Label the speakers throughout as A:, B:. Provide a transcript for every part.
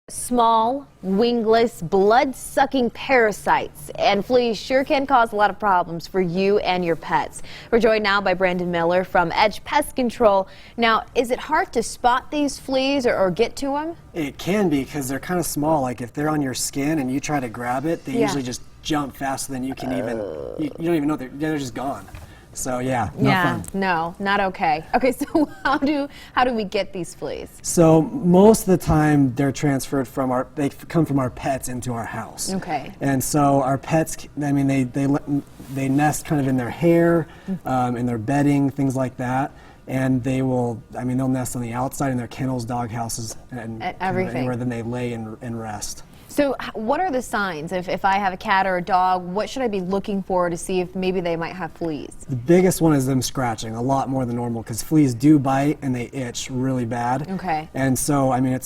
A: Small, wingless, blood-sucking parasites, and fleas sure can cause a lot of problems for you and your pets. We're joined now by Brandon Miller from Edge Pest Control. Now, is it hard to spot these fleas or get to them?
B: It can be, because they're kind of small. Like if they're on your skin and you try to grab it, they usually just jump faster than you can even, you don't even know, they're just gone. So yeah, no fun.
A: No, not okay. Okay, so how do we get these fleas?
B: So most of the time they're transferred from they come from our pets into our house.
A: Okay.
B: And so our pets, I mean, they nest kind of in their hair, in their bedding, things like that. And they will, I mean, they'll nest on the outside in their kennels, dog houses, and
A: everything.
B: Anywhere then they lay and rest.
A: So what are the signs? If I have a cat or a dog, what should I be looking for to see if maybe they might have fleas?
B: The biggest one is them scratching, a lot more than normal, because fleas do bite and they itch really bad.
A: Okay.
B: And so, I mean,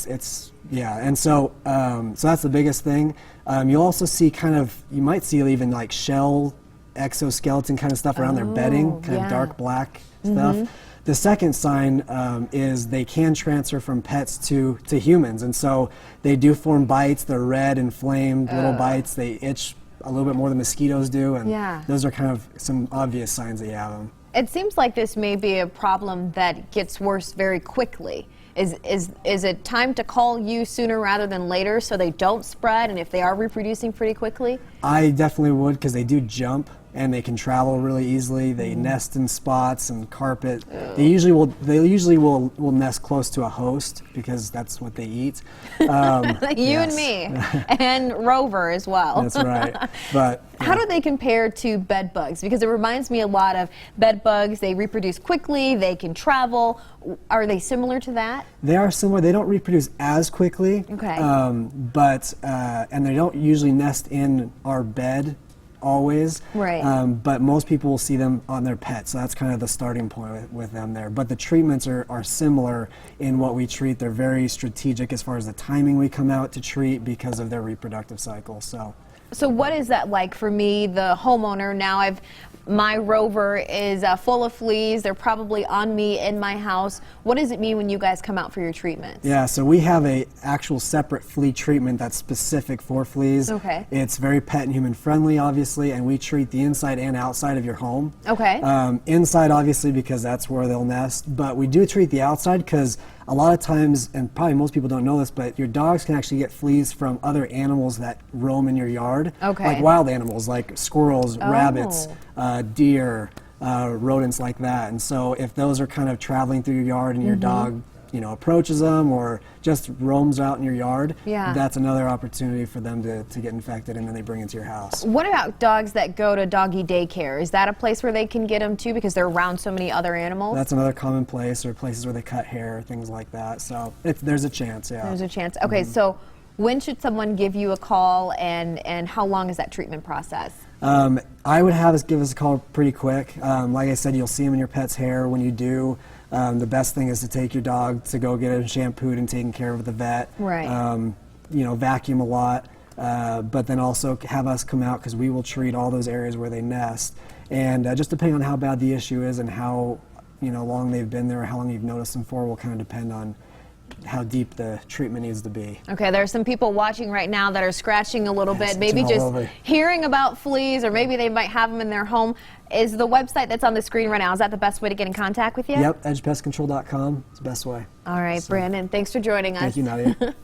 B: yeah, and so so that's the biggest thing. You'll also see you might see even like shell, exoskeleton kind of stuff around their bedding, kind of dark black stuff. The second sign is they can transfer from pets to humans, and so they do form bites. They're red, inflamed, little bites. They itch a little bit more than mosquitoes do, and those are kind of some obvious signs that you have them.
A: It seems like this may be a problem that gets worse very quickly. Is it time to call you sooner rather than later so they don't spread, and if they are reproducing pretty quickly?
B: I definitely would, because they do jump and they can travel really easily. They nest in spots and carpet. They usually will nest close to a host because that's what they eat. You
A: and me, and Rover as well.
B: That's right. But
A: how do they compare to bed bugs? Because it reminds me a lot of bed bugs. They reproduce quickly. They can travel. Are they similar to that?
B: They are similar. They don't reproduce as quickly.
A: Okay.
B: And they don't usually nest in our bed always.
A: Right.
B: But most people will see them on their pets, so that's kind of the starting point with them there. But the treatments are similar in what we treat. They're very strategic as far as the timing we come out to treat because of their reproductive cycle. So
A: what is that like for me, the homeowner? Now my Rover is full of fleas. They're probably on me in my house. What does it mean when you guys come out for your treatments?
B: Yeah, so we have a actual separate flea treatment that's specific for fleas.
A: Okay.
B: It's very pet and human friendly, obviously, and we treat the inside and outside of your home.
A: Okay.
B: Inside, obviously, because that's where they'll nest, but we do treat the outside because a lot of times, and probably most people don't know this, but your dogs can actually get fleas from other animals that roam in your yard.
A: Okay.
B: Like wild animals, like squirrels, rabbits, deer, rodents like that. And so if those are kind of traveling through your yard and your dog, approaches them or just roams out in your yard, that's another opportunity for them to get infected, and then they bring it to your house.
A: What about dogs that go to doggy daycare? Is that a place where they can get them too because they're around so many other animals?
B: That's another common place, or places where they cut hair, things like that. So there's a chance,
A: There's a chance. Okay, so when should someone give you a call, and how long is that treatment process?
B: I would give us a call pretty quick. Like I said, you'll see them in your pet's hair. When you do, the best thing is to take your dog to go get it shampooed and taken care of at the vet.
A: Right.
B: Vacuum a lot, but then also have us come out, because we will treat all those areas where they nest. And just depending on how bad the issue is and how long they've been there, or how long you've noticed them for, will kind of depend on how deep the treatment needs to be. Okay,
A: there are some people watching right now that are scratching a little bit, maybe just hearing about fleas, or maybe they might have them in their home. Is the website that's on the screen right now, is that the best way to get in contact with you?
B: Yep, edgepestcontrol.com is the best way.
A: All right, Brandon, thanks for joining us.
B: Thank you, Nadia.